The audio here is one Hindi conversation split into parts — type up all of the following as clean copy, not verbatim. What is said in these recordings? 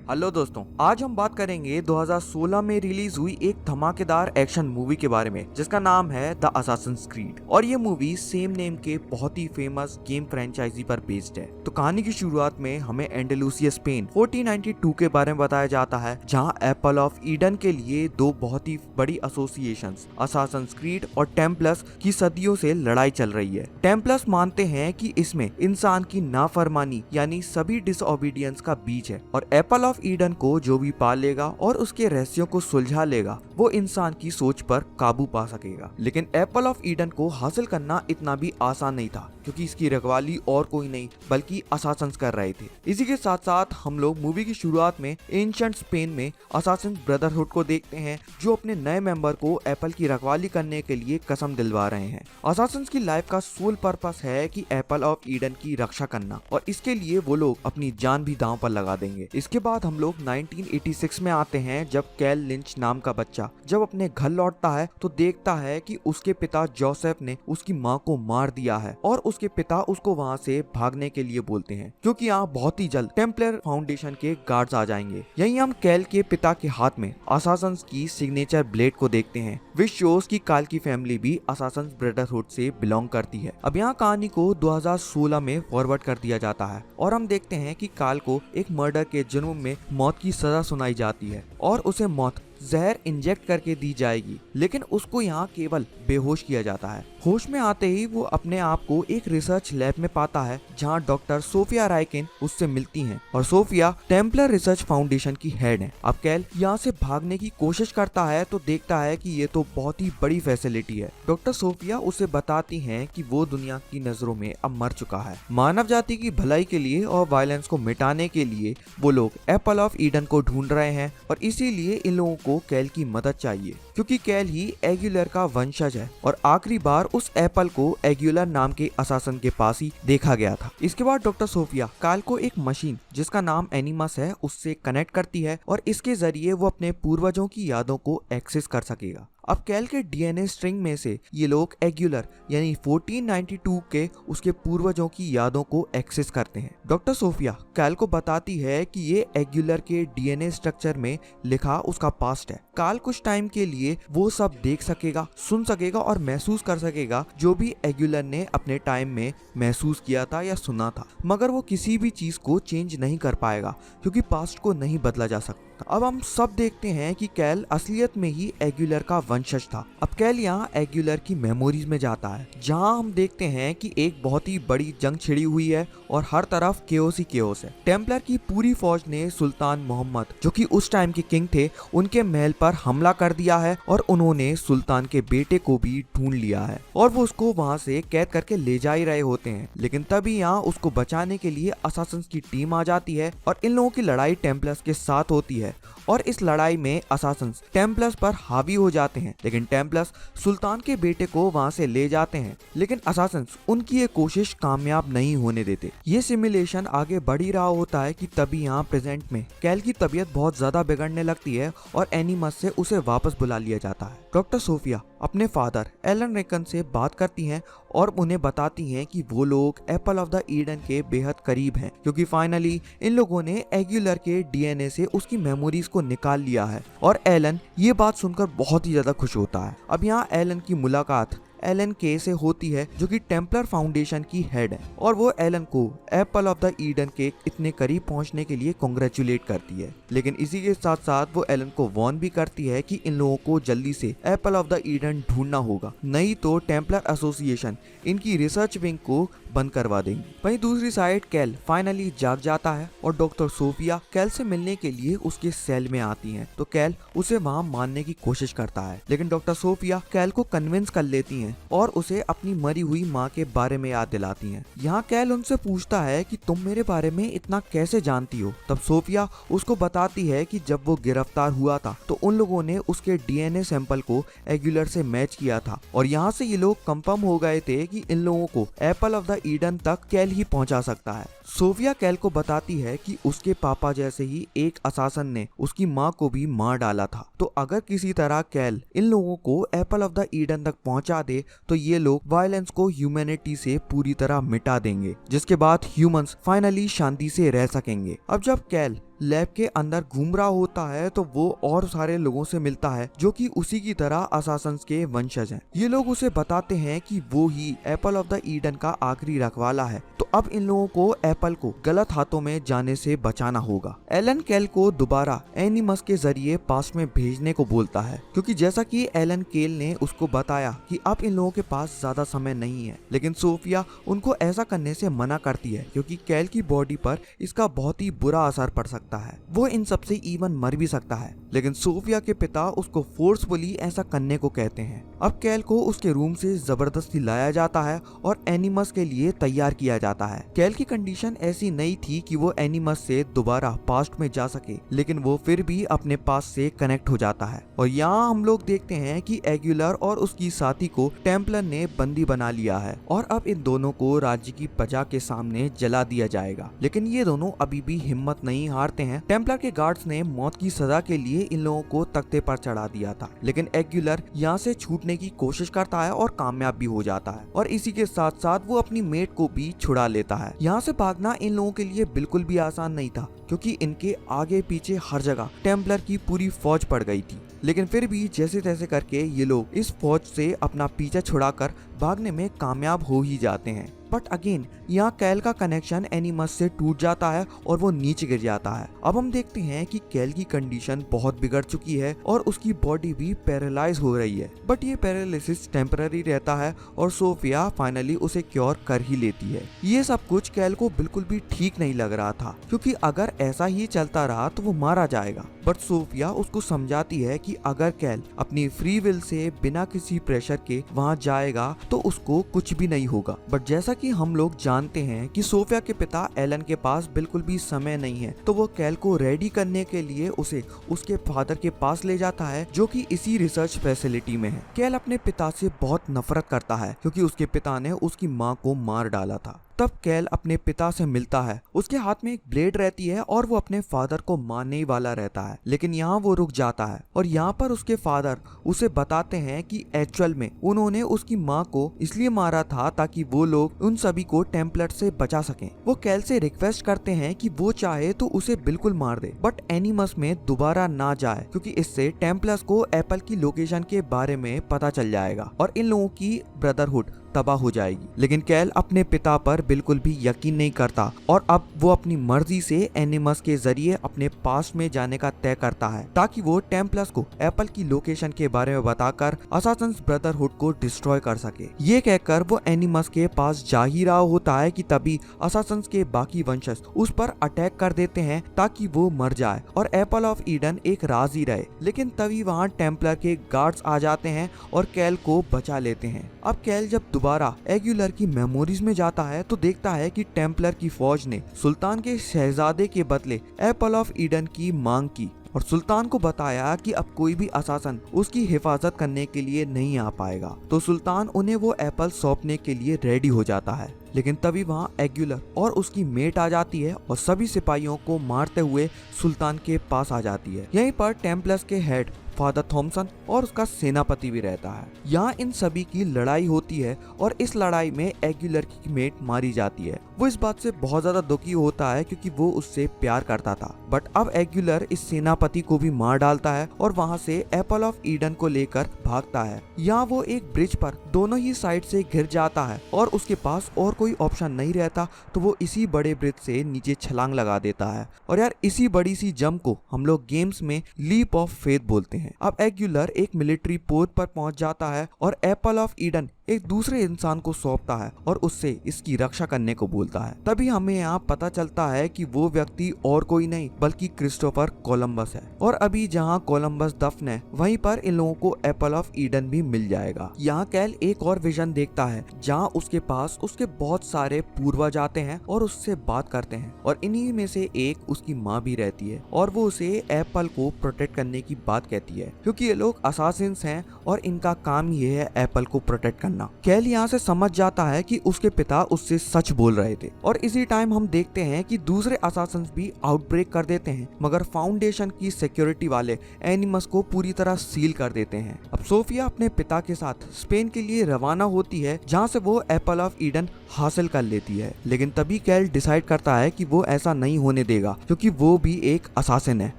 हेलो दोस्तों, आज हम बात करेंगे 2016 में रिलीज हुई एक धमाकेदार एक्शन मूवी के बारे में जिसका नाम है द असासिन्स क्रीड। और ये मूवी सेम नेम के बहुत ही फेमस गेम फ्रेंचाइजी पर बेस्ड है। तो कहानी की शुरुआत में हमें एंडालुसिया स्पेन 1492 के बारे में बताया जाता है, जहां एप्पल ऑफ ईडन के लिए दो बहुत ही बड़ी एसोसिएशंस असासिन्स क्रीड और टेम्पलर्स की सदियों से लड़ाई चल रही है। टेम्पलर्स मानते हैं कि इसमें इंसान की नाफरमानी यानी सभी डिसओबीडियंस का बीज है, और एप्पल ऑफ ईडन को जो भी पा लेगा और उसके रहस्यों को सुलझा लेगा वो इंसान की सोच पर काबू पा सकेगा। लेकिन एप्पल ऑफ ईडन को हासिल करना इतना भी आसान नहीं था, क्योंकि इसकी रखवाली और कोई नहीं बल्कि असासिन्स कर रहे थे। इसी के साथ साथ हम लोग मूवी की शुरुआत में एंशिएंट स्पेन में असासिन्स ब्रदरहुड को देखते हैं, जो अपने नए मेंबर को एप्पल की रखवाली करने के लिए कसम दिलवा रहे हैं। असासिन्स की लाइफ का सोल पर्पस है कि एप्पल ऑफ ईडन की रक्षा करना, और इसके लिए वो लोग अपनी जान भी दांव पर लगा देंगे। इसके बाद हम लोग 1986 में आते हैं, जब कैल लिंच नाम का बच्चा जब अपने घर लौटता है तो देखता है कि उसके पिता जोसेफ ने उसकी माँ को मार दिया है, और उसके पिता उसको वहाँ से भागने के लिए बोलते हैं, क्योंकि यहाँ बहुत ही जल्द टेम्पलर फाउंडेशन के गार्ड्स आ जाएंगे। यहीं हम कैल के पिता के हाथ में असासिन्स की सिग्नेचर ब्लेड को देखते हैं, विच शोज की काल की फैमिली भी असासिन्स ब्रदरहुड से बिलोंग करती है। अब यहाँ कहानी को 2016 में फॉरवर्ड कर दिया जाता है, और हम देखते हैं कि काल को एक मर्डर के जुर्म में मौत की सजा सुनाई जाती है, और उसे मौत जहर इंजेक्ट करके दी जाएगी। लेकिन उसको यहाँ केवल बेहोश किया जाता है। होश में आते ही वो अपने आप को एक रिसर्च लैब में पाता है, जहाँ डॉक्टर सोफिया राइकिन उससे मिलती हैं, और सोफिया टेम्पलर रिसर्च फाउंडेशन की हेड है। अब कैल यहाँ से भागने की कोशिश करता है तो देखता है कि ये तो बहुत ही बड़ी फैसिलिटी है। डॉक्टर सोफिया उसे बताती हैं कि वो दुनिया की नजरों में अब मर चुका है। मानव जाति की भलाई के लिए और वायलेंस को मिटाने के लिए वो लोग एप्पल ऑफ ईडन को ढूंढ रहे हैं, और इसीलिए इन लोगों को कैल की मदद चाहिए, क्योंकि कैल ही एग्यूलर का वंशज है, और आखिरी बार उस एप्पल को एग्यूलर नाम के असासिन के पास ही देखा गया था। इसके बाद डॉक्टर सोफिया काल को एक मशीन जिसका नाम एनिमस है उससे कनेक्ट करती है, और इसके जरिए वो अपने पूर्वजों की यादों को एक्सेस कर सकेगा। अब कैल के डीएनए स्ट्रिंग में से ये लोग एग्यूलर यानी 1492 के उसके पूर्वजों की यादों को एक्सेस करते हैं। डॉक्टर सोफिया कैल को बताती है कि ये एग्यूलर के डीएनए स्ट्रक्चर में लिखा उसका पास्ट है। काल कुछ टाइम के लिए वो सब देख सकेगा, सुन सकेगा और महसूस कर सकेगा जो भी एग्यूलर ने अपने टाइम में महसूस किया था या सुना था, मगर वो किसी भी चीज को चेंज नहीं कर पाएगा, क्योंकि पास्ट को नहीं बदला जा सकता। अब हम सब देखते हैं कि कैल असलियत में ही एग्यूलर का वंशज था। अब कैल यहाँ एग्यूलर की मेमोरीज में जाता है, जहाँ हम देखते हैं कि एक बहुत ही बड़ी जंग छिड़ी हुई है और हर तरफ केओस ही केओस है। टेम्पलर की पूरी फौज ने सुल्तान मोहम्मद, जो कि उस टाइम के किंग थे, उनके महल पर हमला कर दिया है, और उन्होंने सुल्तान के बेटे को भी ढूंढ लिया है, और वो उसको वहाँ से कैद करके ले जा ही रहे होते हैं। लेकिन तभी यहाँ उसको बचाने के लिए असासिन्स की टीम आ जाती है, और इन लोगों की लड़ाई टेम्पलर्स के साथ होती है, और इस लड़ाई में असासिन्स टेम्पलर्स पर हावी हो जाते हैं। लेकिन टेम्पलर्स सुल्तान के बेटे को वहां से ले जाते हैं, लेकिन असासिन्स उनकी ये कोशिश कामयाब नहीं होने देते। ये सिमुलेशन आगे बढ़ ही रहा होता है कि तभी यहाँ प्रेजेंट में कैल की तबीयत बहुत ज्यादा बिगड़ने लगती है, और एनिमस से उसे वापस बुला लिया जाता है। डॉक्टर सोफिया अपने फादर एलन रिकन से बात करती हैं, और उन्हें बताती हैं कि वो लोग एप्पल ऑफ द ईडन के बेहद करीब हैं, क्योंकि फाइनली इन लोगों ने एग्यूलर के डीएनए से उसकी मेमोरीज को निकाल लिया है। और एलन ये बात सुनकर बहुत ही ज्यादा खुश होता है। अब यहाँ एलन की मुलाकात एलन के से होती है, जो कि टेम्पलर फाउंडेशन की हेड है, और वो एलन को एप्पल ऑफ द ईडन के इतने करीब पहुंचने के लिए कांग्रेचुलेट करती है। लेकिन इसी के साथ साथ वो एलन को वार्न भी करती है कि इन लोगों को जल्दी से एप्पल ऑफ द ईडन ढूंढना होगा, नहीं तो टेम्पलर एसोसिएशन इनकी रिसर्च विंग को बंद करवा देंगे। वहीं दूसरी साइड कैल फाइनली जाग जाता है, और डॉक्टर सोफिया कैल से मिलने के लिए उसके सेल में आती हैं, तो कैल उसे वहां मारने की कोशिश करता है। लेकिन डॉक्टर सोफिया कैल को कन्विंस कर लेती हैं, और उसे अपनी मरी हुई माँ के बारे में याद दिलाती हैं। यहाँ कैल उनसे पूछता है कि तुम मेरे बारे में इतना कैसे जानती हो। तब सोफिया उसको बताती है कि जब वो गिरफ्तार हुआ था तो उन लोगों ने उसके डीएनए सैंपल को एग्यूलर से मैच किया था, और यहाँ से ये लोग कंफर्म हो गए थे कि इन लोगों को एप्पल ऑफ द ईडन तक कैल ही पहुंचा सकता है। सोफिया कैल को बताती है कि उसके पापा जैसे ही एक असासिन ने उसकी माँ को भी मार डाला था, तो अगर किसी तरह कैल इन लोगों को एप्पल ऑफ द ईडन तक पहुंचा दे तो ये लोग वायलेंस को ह्यूमैनिटी से पूरी तरह मिटा देंगे, जिसके बाद ह्यूमंस फाइनली शांति से रह सकेंगे। अब जब कैल लैब के अंदर घूम रहा होता है तो वो और सारे लोगों से मिलता है जो कि उसी की तरह असासिन्स के वंशज हैं। ये लोग उसे बताते हैं कि वो ही एप्पल ऑफ द ईडन का आखिरी रखवाला है, तो अब इन लोगों को एप्पल को गलत हाथों में जाने से बचाना होगा। एलन केल को दोबारा एनिमस के जरिए पास्ट में भेजने को बोलता है, क्योंकि जैसा कि एलन केल ने उसको बताया कि अब इन लोगों के पास ज्यादा समय नहीं है, लेकिन सोफिया उनको ऐसा करने से मना करती है क्योंकि केल की बॉडी पर इसका बहुत ही बुरा असर पड़ सकता है, वो इन सबसे इवन मर भी सकता है। लेकिन सोफिया के पिता उसको फोर्सफुली ऐसा करने को कहते हैं। अब केल को उसके रूम से जबरदस्ती लाया जाता है और एनिमस के लिए तैयार किया जाता है। केल की कंडीशन ऐसी नहीं थी कि वो एनिमस से दोबारा पास्ट में जा सके, लेकिन वो फिर भी अपने पास से कनेक्ट हो जाता है। और यहाँ हम लोग देखते हैं कि एग्युलर और उसकी साथी को टेम्पलर ने बंदी बना लिया है और अब इन दोनों को राज्य की प्रजा के सामने जला दिया जाएगा। लेकिन ये दोनों अभी भी हिम्मत नहीं हारते हैं। टेम्पलर के गार्ड्स ने मौत की सजा के लिए इन लोगों को तख्ते पर चढ़ा दिया था, लेकिन एग्युलर यहाँ से छूटने की कोशिश करता है और कामयाब भी हो जाता है और इसी के साथ साथ वो अपनी मेट को भी छुड़ा लेता है। यहाँ से भागना इन लोगों के लिए बिल्कुल भी आसान नहीं था, क्योंकि इनके आगे पीछे हर जगह टेम्पलर की पूरी फौज पड़ गई थी। लेकिन फिर भी जैसे तैसे करके ये लोग इस फौज से अपना पीछा छुड़ाकर भागने में कामयाब हो ही जाते हैं। बट अगेन यहाँ कैल का कनेक्शन एनिमस से टूट जाता है और वो नीचे गिर जाता है। अब हम देखते हैं कि कैल की कंडीशन बहुत बिगड़ चुकी है और उसकी बॉडी भी पैरालाइज हो रही है, बट ये पैरालिसिस टेम्पररी रहता है और सोफिया फाइनली उसे क्योर कर ही लेती है। ये सब कुछ कैल को बिल्कुल भी ठीक नहीं लग रहा था, क्योंकि अगर ऐसा ही चलता रहा तो वो मारा जाएगा। बट सोफिया उसको समझाती है कि अगर कैल अपनी फ्री विल से बिना किसी प्रेशर के वहाँ जाएगा तो उसको कुछ भी नहीं होगा। बट जैसा कि हम लोग जानते हैं कि सोफिया के पिता एलन के पास बिल्कुल भी समय नहीं है, तो वो कैल को रेडी करने के लिए उसे उसके फादर के पास ले जाता है, जो कि इसी रिसर्च फैसिलिटी में है। कैल अपने पिता से बहुत नफरत करता है क्योंकि उसके पिता ने उसकी माँ को मार डाला था। तब कैल अपने पिता से मिलता है, उसके हाथ में एक ब्लेड रहती है और वो अपने फादर को मारने ही वाला रहता है, लेकिन यहाँ वो रुक जाता है और यहाँ पर उसके फादर उसे बताते हैं कि एक्चुअल में उन्होंने उसकी माँ को इसलिए मारा था ताकि वो लोग उन सभी को टेम्पलर से बचा सकें। वो कैल से रिक्वेस्ट करते हैं कि वो चाहे तो उसे बिल्कुल मार दे, बट एनिमस में दोबारा ना जाए, क्योंकि इससे टेम्पलर्स को एप्पल की लोकेशन के बारे में पता चल जाएगा और इन लोगों की ब्रदरहुड तबाह हो जाएगी। लेकिन कैल अपने पिता पर बिल्कुल भी यकीन नहीं करता और अब वो अपनी मर्जी से एनिमस के जरिए अपने पास में जाने का तय करता है, ताकि वो टेम्पलर्स को एप्पल की लोकेशन के बारे में बताकर असासिन्स ब्रदरहुड को डिस्ट्रॉय कर सके। ये कहकर वो एनिमस के पास जा ही रहा होता है कि तभी असासिन्स के बाकी वंशज उस पर अटैक कर देते हैं ताकि वो मर जाए और एप्पल ऑफ ईडन एक राज ही रहे। लेकिन तभी वहाँ टेम्पलर के गार्ड्स आ जाते हैं और कैल को बचा लेते हैं। अब कैल जब दोबारा एग्युलर की मेमोरीज में जाता है तो देखता है कि टेम्पलर की फौज ने सुल्तान के शहजादे के बदले एप्पल ऑफ ईडन की मांग की और सुल्तान को बताया कि अब कोई भी असासन उसकी हिफाजत करने के लिए नहीं आ पाएगा। तो सुल्तान उन्हें वो एप्पल सौंपने के लिए रेडी हो जाता है। लेकिन तभी वहाँ एग्युलर और उसकी मेट आ जाती है और सभी सिपाहियों को मारते हुए सुल्तान के पास आ जाती है। यहीं पर टेम्पलर्स के हेड फादर थॉमसन और उसका सेनापति भी रहता है। यहाँ इन सभी की लड़ाई होती है और इस लड़ाई में एग्युलर की मेट मारी जाती है। वो इस बात से बहुत ज्यादा दुखी होता है क्योंकि वो उससे प्यार करता था, बट अब एग्युलर इस सेनापति को भी मार डालता है और वहाँ से एप्पल ऑफ ईडन को लेकर भागता है। यहाँ वो एक ब्रिज पर दोनों ही साइड से घिर जाता है और उसके पास और कोई ऑप्शन नहीं रहता, तो वो इसी बड़े ब्रिज से नीचे छलांग लगा देता है। और यार इसी बड़ी सी जंप को हम लोग गेम्स में लीप ऑफ फेथ बोलते हैं। अब एग्युलर एक मिलिट्री पोस्ट पर पहुंच जाता है और एप्पल ऑफ ईडन एक दूसरे इंसान को सौंपता है और उससे इसकी रक्षा करने को बोलता है। तभी हमें यहाँ पता चलता है कि वो व्यक्ति और कोई नहीं बल्कि क्रिस्टोफर कोलंबस है। और अभी जहाँ कोलंबस दफन है वहीं पर इन लोगों को एप्पल ऑफ ईडन भी मिल जाएगा। यहाँ कैल एक और विजन देखता है जहाँ उसके पास उसके बहुत सारे पूर्वज आते हैं और उससे बात करते हैं और इन्हीं में से एक उसकी माँ भी रहती है और वो उसे एप्पल को प्रोटेक्ट करने की बात कहती है, क्योंकि ये लोग असासिन्स हैं और इनका काम ये है एप्पल को प्रोटेक्ट करना। जानना। कैल यहाँ से समझ जाता है कि उसके पिता उससे सच बोल रहे थे और इसी टाइम हम देखते हैं कि दूसरे असासिन्स भी आउटब्रेक कर देते हैं, मगर फाउंडेशन की सिक्योरिटी वाले एनिमस को पूरी तरह सील कर देते हैं। अब सोफिया अपने पिता के साथ स्पेन के लिए रवाना होती है, जहाँ से वो एप्पल ऑफ ईडन हासिल कर लेती है। लेकिन तभी कैल डिसाइड करता है कि वो ऐसा नहीं होने देगा, क्योंकि वो भी एक असासिन है।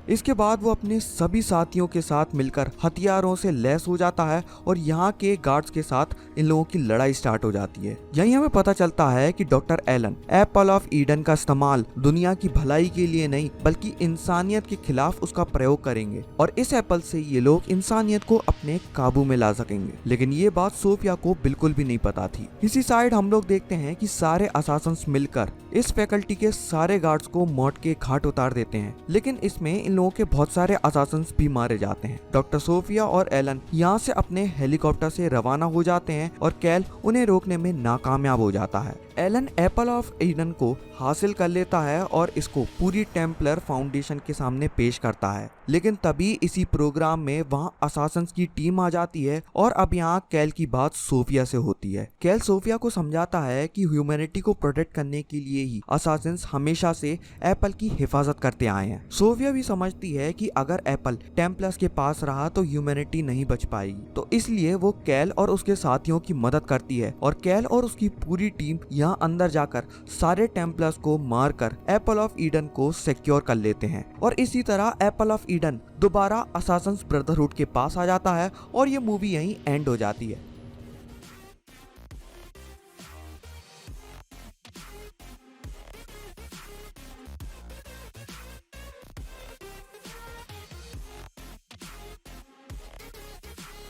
इसके बाद वो अपने सभी साथियों के साथ मिलकर हथियारों से लैस हो जाता है और यहाँ के गार्ड्स के साथ इन लोगों की लड़ाई स्टार्ट हो जाती है। यहीं हमें पता चलता है कि doctor Allen apple of Eden का इस्तेमाल दुनिया की भलाई के लिए नहीं, बल्कि इंसानियत के खिलाफ उसका प्रयोग करेंगे और इस एप्पल से ये लोग इंसानियत को अपने काबू में ला सकेंगे। लेकिन ये बात सोफिया को बिल्कुल भी नहीं पता थी। इसी साइड हम लोग देखते हैं कि सारे असासिन्स मिलकर इस फैकल्टी के सारे गार्ड्स को मौत के घाट उतार देते हैं, लेकिन इसमें इन लोगों के बहुत सारे असासिन्स भी मारे जाते हैं। डॉक्टर सोफिया और एलन यहाँ से अपने हेलीकॉप्टर से रवाना हो जाते हैं और कैल उन्हें रोकने में नाकामयाब हो जाता है। एलन एप्पल ऑफ ईडन को हासिल कर लेता है और इसको पूरी टेम्पलर फाउंडेशन के सामने पेश करता है, लेकिन तभी इसी प्रोग्राम में वहाँ असासिन्स की टीम आ जाती है और अब यहाँ कैल की बात सोफिया से होती है। कैल सोफिया को समझाता है कि ह्यूमैनिटी को प्रोटेक्ट करने के लिए ही असासिन्स हमेशा से एप्पल की हिफाजत करते आए हैं। सोफिया भी समझती है कि अगर एप्पल टेम्पलर्स के पास रहा तो ह्यूमैनिटी नहीं बच पाएगी, तो इसलिए वो कैल और उसके साथियों की मदद करती है और कैल और उसकी पूरी टीम यहाँ अंदर जाकर सारे टेम्पलर्स को मारकर एप्पल ऑफ ईडन को सिक्योर कर लेते हैं और इसी तरह एप्पल ऑफ ईडन दोबारा असासिन्स ब्रदरहुड के पास आ जाता है और ये मूवी यहीं एंड हो जाती है।